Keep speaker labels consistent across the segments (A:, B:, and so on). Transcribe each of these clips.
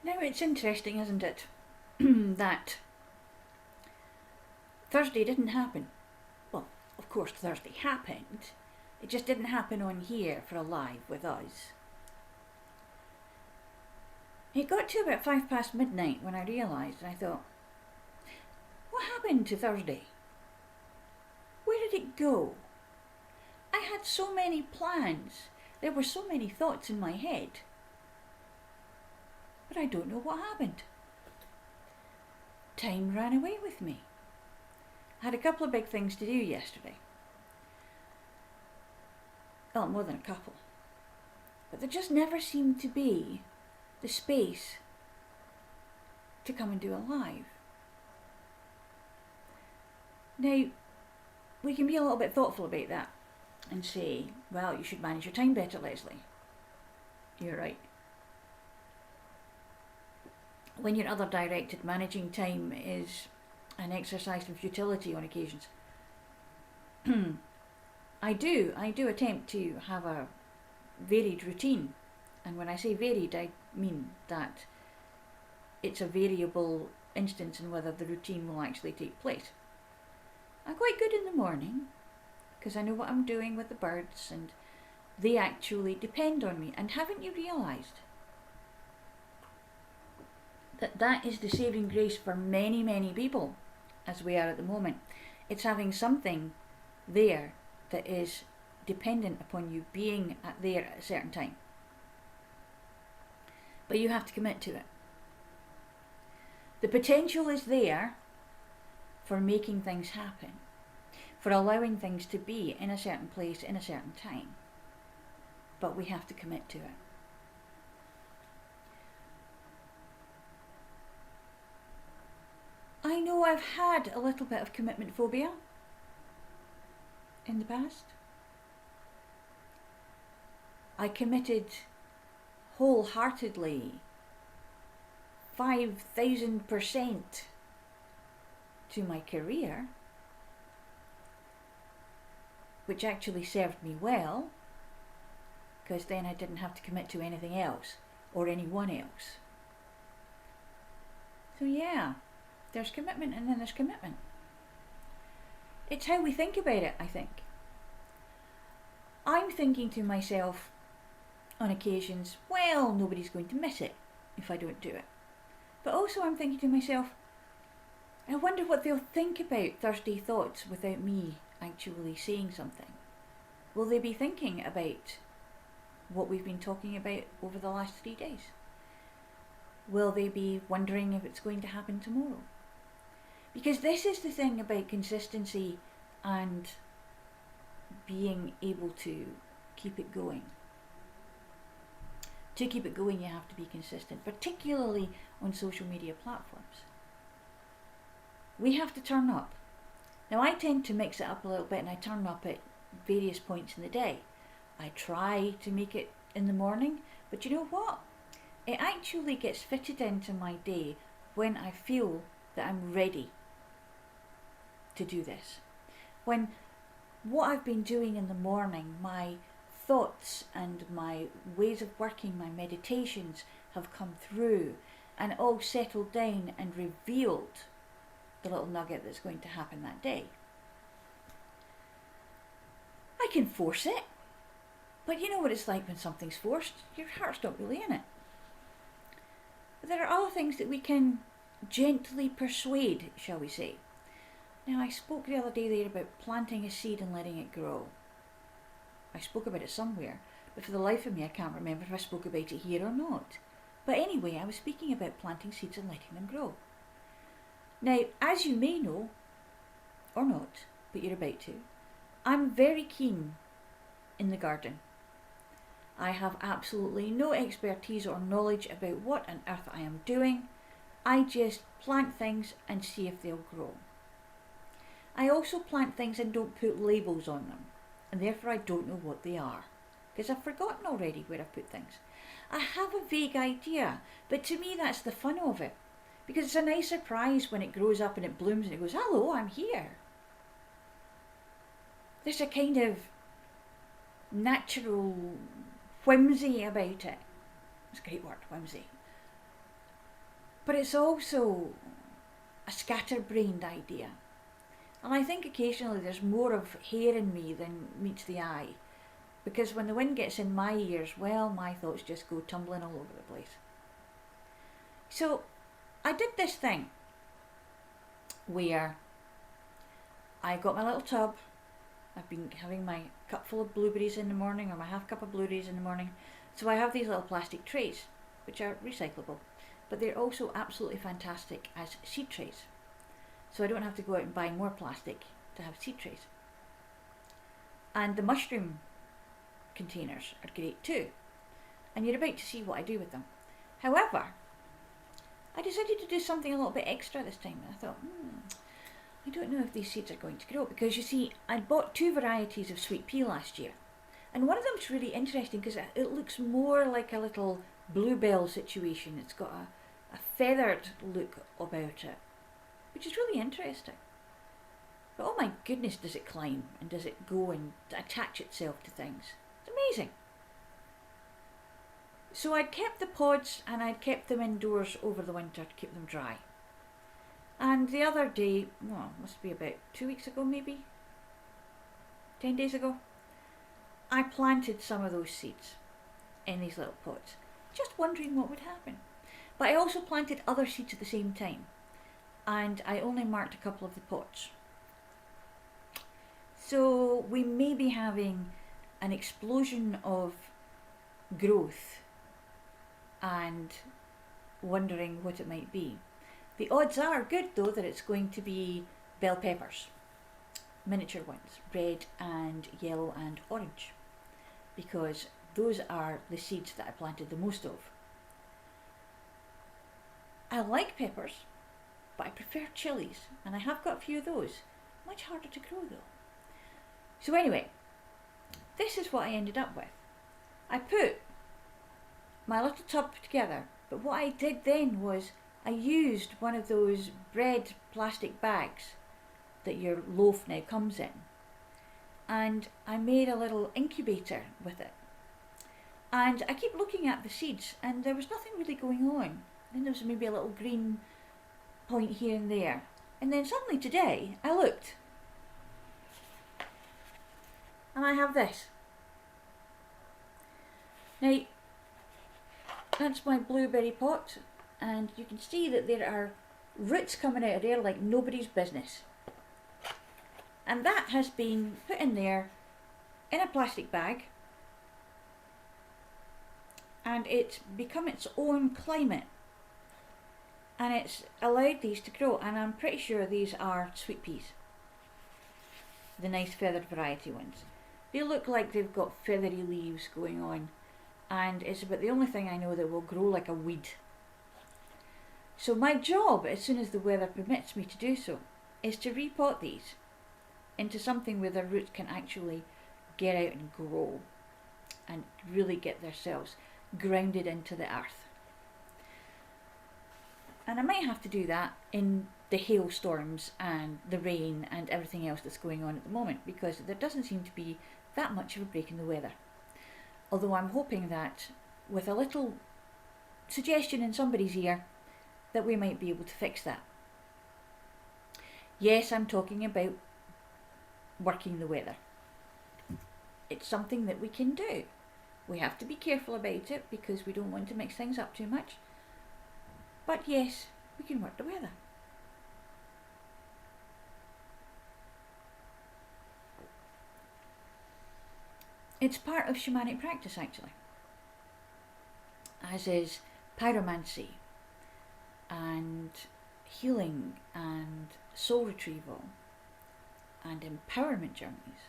A: Now it's interesting, isn't it, that Thursday didn't happen. Well, of course Thursday happened. It just didn't happen on here for a live with us. It got to about 5 past midnight when I realised, and I thought, what happened to Thursday? Where did it go? I had so many plans. There were so many thoughts in my head. But I don't know what happened. Time ran away with me. I had a couple of big things to do yesterday. Well, more than a couple. But there just never seemed to be the space to come and do a live. Now, we can be a little bit thoughtful about that and say, well, you should manage your time better, Leslie. You're right. When you're other directed, managing time is an exercise in futility on occasions. I do attempt to have a varied routine, and when I say varied, I mean that it's a variable instance in whether the routine will actually take place. I'm quite good in the morning because I know what I'm doing with the birds and they actually depend on me. And haven't you realised that that is the saving grace for many, many people as we are at the moment? It's having something there that is dependent upon you being there at a certain time. But you have to commit to it. The potential is there for making things happen, for allowing things to be in a certain place in a certain time. But we have to commit to it. I know I've had a little bit of commitment phobia in the past. I committed wholeheartedly 5,000% to my career, which actually served me well, because then I didn't have to commit to anything else or anyone else. So yeah, there's commitment and then there's commitment. It's how we think about it, I think. I'm thinking to myself on occasions, well, nobody's going to miss it if I don't do it. But also I'm thinking to myself, I wonder what they'll think about Thursday Thoughts without me actually saying something. Will they be thinking about what we've been talking about over the last 3 days? Will they be wondering if it's going to happen tomorrow? Because this is the thing about consistency and being able to keep it going. To keep it going, you have to be consistent, particularly on social media platforms. We have to turn up. Now, I tend to mix it up a little bit and I turn up at various points in the day. I try to make it in the morning, but you know what? It actually gets fitted into my day when I feel that I'm ready to do this. When what I've been doing in the morning, my thoughts and my ways of working, my meditations have come through and all settled down and revealed the little nugget that's going to happen that day. I can force it, but you know what it's like when something's forced, your heart's not really in it. But there are other things that we can gently persuade, shall we say. Now, I spoke the other day there about planting a seed and letting it grow. I spoke about it somewhere, but for the life of me I can't remember if I spoke about it here or not. But anyway, I was speaking about planting seeds and letting them grow. Now, as you may know, or not, but you're about to, I'm very keen in the garden. I have absolutely no expertise or knowledge about what on earth I am doing. I just plant things and see if they'll grow. I also plant things and don't put labels on them, and therefore I don't know what they are, because I've forgotten already where I've put things. I have a vague idea, but to me that's the fun of it, because it's a nice surprise when it grows up and it blooms and it goes, hello, I'm here. There's a kind of natural whimsy about it. It's a great word, whimsy. But it's also a scatterbrained idea. And I think occasionally there's more of hair in me than meets the eye. Because when the wind gets in my ears, well, my thoughts just go tumbling all over the place. So I did this thing where I got my little tub. I've been having my cup full of blueberries in the morning, or my half cup of blueberries in the morning. So I have these little plastic trays, which are recyclable, but they're also absolutely fantastic as seed trays. So I don't have to go out and buy more plastic to have seed trays. And the mushroom containers are great too. And you're about to see what I do with them. However, I decided to do something a little bit extra this time. And I thought, I don't know if these seeds are going to grow, because you see, I bought 2 varieties of sweet pea last year. And one of them's really interesting because it looks more like a little bluebell situation. It's got a feathered look about it, which is really interesting. But oh my goodness, does it climb and does it go and attach itself to things. It's amazing. So I'd kept the pods and I'd kept them indoors over the winter to keep them dry. And the other day, well, must be about 2 weeks ago maybe, 10 days ago, I planted some of those seeds in these little pots, just wondering what would happen. But I also planted other seeds at the same time, and I only marked a couple of the pots. So we may be having an explosion of growth and wondering what it might be. The odds are good though that it's going to be bell peppers, miniature ones, red and yellow and orange, because those are the seeds that I planted the most of. I like peppers, but I prefer chilies, and I have got a few of those. Much harder to grow though. So anyway, this is what I ended up with. I put my little tub together, but what I did then was I used one of those bread plastic bags that your loaf now comes in, and I made a little incubator with it. And I keep looking at the seeds and there was nothing really going on. Then there was maybe a little green point here and there. And then suddenly today I looked and I have this. Now that's my blueberry pot, and you can see that there are roots coming out of there like nobody's business. And that has been put in there in a plastic bag, and it's become its own climate, and it's allowed these to grow. And I'm pretty sure these are sweet peas, the nice feathered variety ones. They look like they've got feathery leaves going on, and it's about the only thing I know that will grow like a weed. So my job, as soon as the weather permits me to do so, is to repot these into something where their roots can actually get out and grow and really get themselves grounded into the earth. And I might have to do that in the hailstorms and the rain and everything else that's going on at the moment, because there doesn't seem to be that much of a break in the weather. Although I'm hoping that with a little suggestion in somebody's ear that we might be able to fix that. Yes, I'm talking about working the weather. It's something that we can do. We have to be careful about it because we don't want to mix things up too much. But yes, we can work the weather. It's part of shamanic practice actually, as is pyromancy and healing and soul retrieval and empowerment journeys.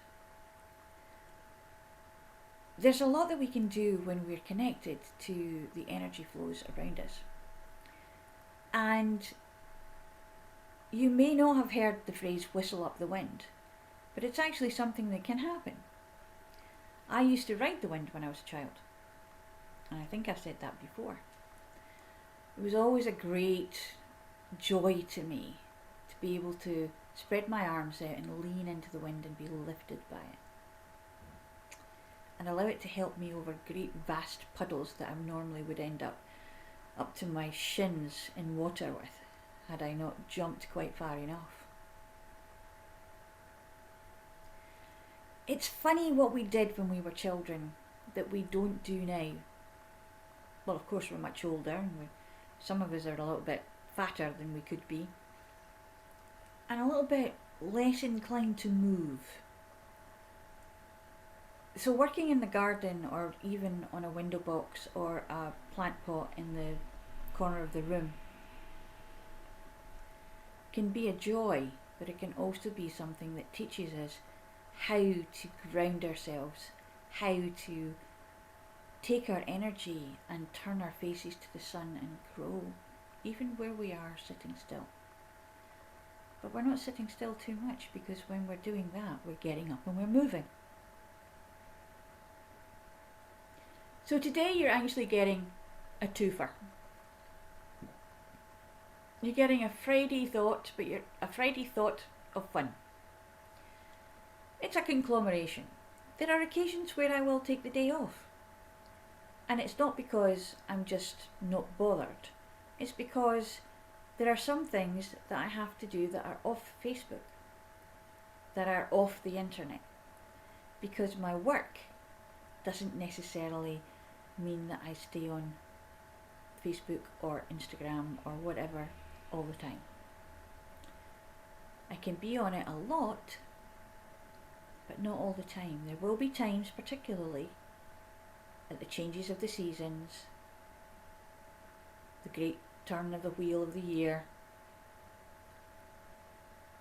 A: There's a lot that we can do when we're connected to the energy flows around us. And you may not have heard the phrase whistle up the wind, but it's actually something that can happen. I used to ride the wind when I was a child, and I think I've said that before. It was always a great joy to me to be able to spread my arms out and lean into the wind and be lifted by it, and allow it to help me over great vast puddles that I normally would end up up to my shins in water with, had I not jumped quite far enough. It's funny what we did when we were children that we don't do now. Well, of course we're much older, and some of us are a little bit fatter than we could be, and a little bit less inclined to move. So working in the garden, or even on a window box or a plant pot in the corner of the room, can be a joy, but it can also be something that teaches us how to ground ourselves, how to take our energy and turn our faces to the sun and grow, even where we are sitting still. But we're not sitting still too much, because when we're doing that, we're getting up and we're moving. So today you're actually getting a twofer. You're getting a Friday thought, but you're a Friday thought of fun. It's a conglomeration. There are occasions where I will take the day off. And it's not because I'm just not bothered. It's because there are some things that I have to do that are off Facebook, that are off the internet. Because my work doesn't necessarily mean that I stay on Facebook or Instagram or whatever all the time. I can be on it a lot, but not all the time. There will be times, particularly at the changes of the seasons, the great turn of the wheel of the year,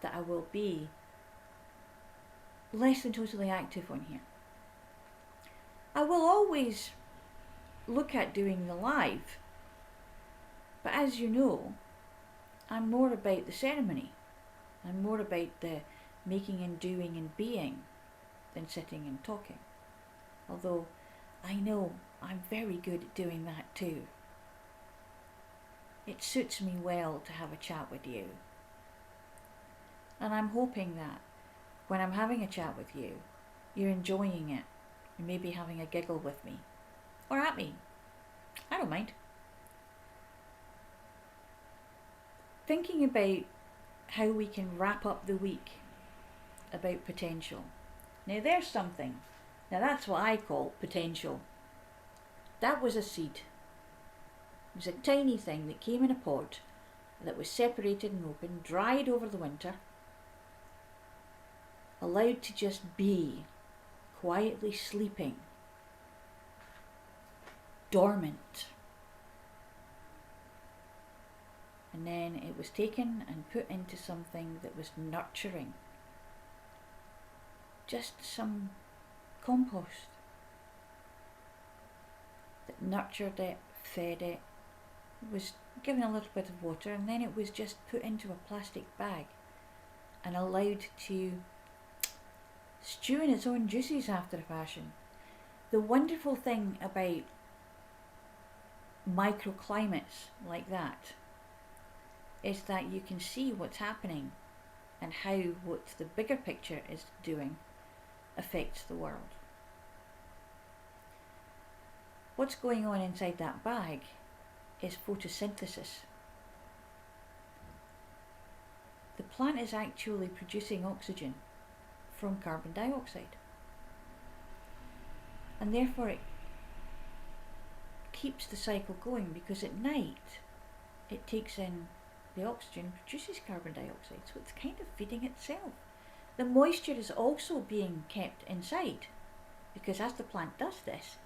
A: that I will be less than totally active on here. I will always look at doing the live, but as you know, I'm more about the ceremony. I'm more about the making and doing and being than sitting and talking. Although I know I'm very good at doing that too. It suits me well to have a chat with you. And I'm hoping that when I'm having a chat with you, you're enjoying it and maybe having a giggle with me. Or at me. I don't mind. Thinking about how we can wrap up the week about potential. Now there's something. Now that's what I call potential. That was a seed. It was a tiny thing that came in a pod that was separated and open, dried over the winter, allowed to just be, quietly sleeping, dormant. And then it was taken and put into something that was nurturing. Just some compost that nurtured it, fed it, was given a little bit of water, and then it was just put into a plastic bag and allowed to stew in its own juices after a fashion. The wonderful thing about microclimates like that is that you can see what's happening and how what the bigger picture is doing affects the world. What's going on inside that bag is photosynthesis. The plant is actually producing oxygen from carbon dioxide, and therefore it keeps the cycle going, because at night it takes in the oxygen, produces carbon dioxide, so it's kind of feeding itself. The moisture is also being kept inside, because as the plant does this,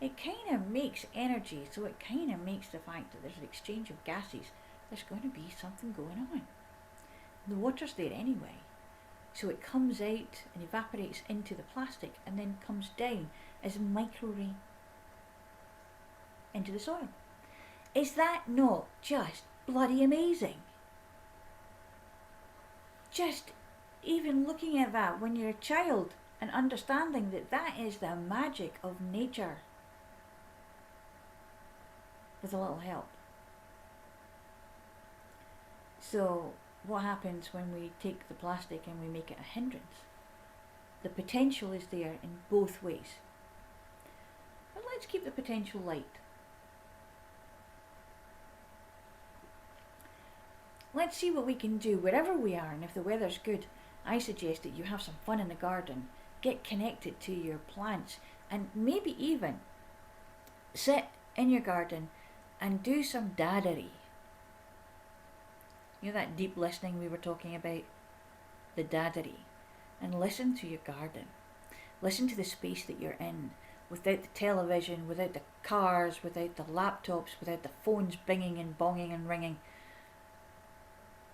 A: it kind of makes energy, so it kind of makes the fact that there's an exchange of gases, there's going to be something going on. The water's there anyway, so it comes out and evaporates into the plastic and then comes down as microrain into the soil. Is that not just bloody amazing? Just even looking at that when you're a child and understanding that that is the magic of nature with a little help. So what happens when we take the plastic and we make it a hindrance? The potential is there in both ways. But let's keep the potential light. let's see what we can do wherever we are, and if the weather's good, I suggest that you have some fun in the garden, get connected to your plants, and maybe even sit in your garden and do some daddery. You know that deep listening we were talking about? The daddery. And listen to your garden. Listen to the space that you're in, without the television, without the cars, without the laptops, without the phones binging and bonging and ringing.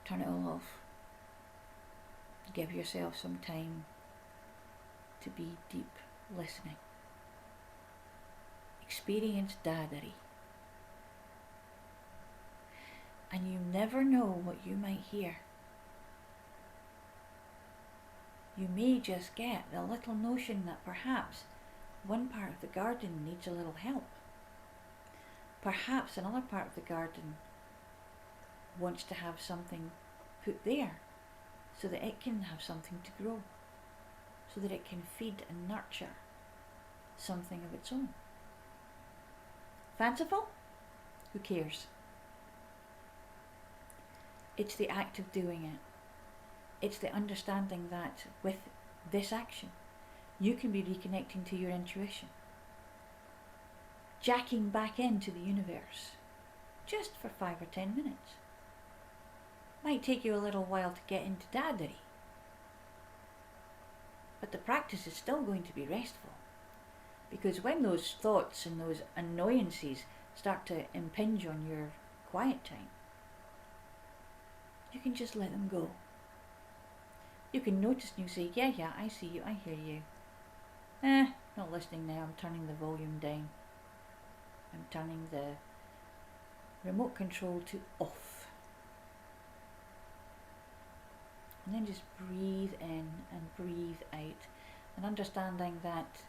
A: Turn it all off. Give yourself some time to be deep listening. Experience daddery. And you never know what you might hear. You may just get the little notion that perhaps one part of the garden needs a little help. Perhaps another part of the garden wants to have something put there so that it can have something to grow, so that it can feed and nurture something of its own. Fanciful? Who cares? It's the act of doing it. It's the understanding that with this action, you can be reconnecting to your intuition, jacking back into the universe, just for 5 or 10 minutes. Might take you a little while to get into daddery, but the practice is still going to be restful, because when those thoughts and those annoyances start to impinge on your quiet time, you can just let them go. You can notice and you say, yeah, I see you, I hear you. Not listening now, I'm turning the volume down. I'm turning the remote control to off. And then just breathe in and breathe out, and understanding that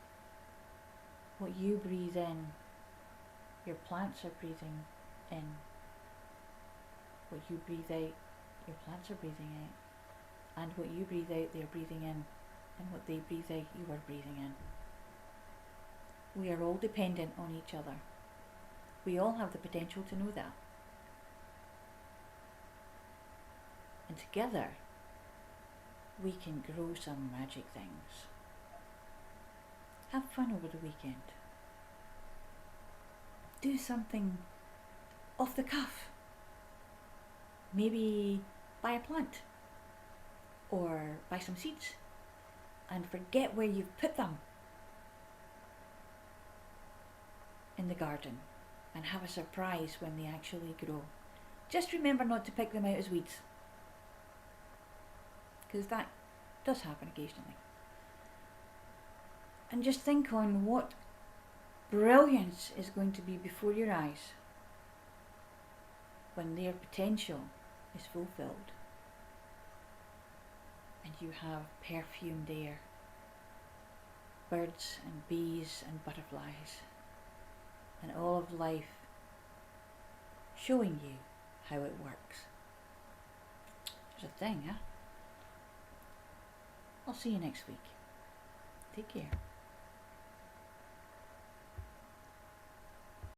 A: what you breathe in, your plants are breathing in. What you breathe out, your plants are breathing out. And what you breathe out, they're breathing in. And what they breathe out, you are breathing in. We are all dependent on each other. We all have the potential to know that. And together, we can grow some magic things. Have fun over the weekend. Do something off the cuff. Maybe buy a plant. Or buy some seeds and forget where you've put them in the garden, and have a surprise when they actually grow. Just remember not to pick them out as weeds, because that does happen occasionally. And just think on what brilliance is going to be before your eyes when their potential is fulfilled. And you have perfumed air, birds and bees and butterflies, and all of life showing you how it works. There's a thing, huh? I'll see you next week. Take care.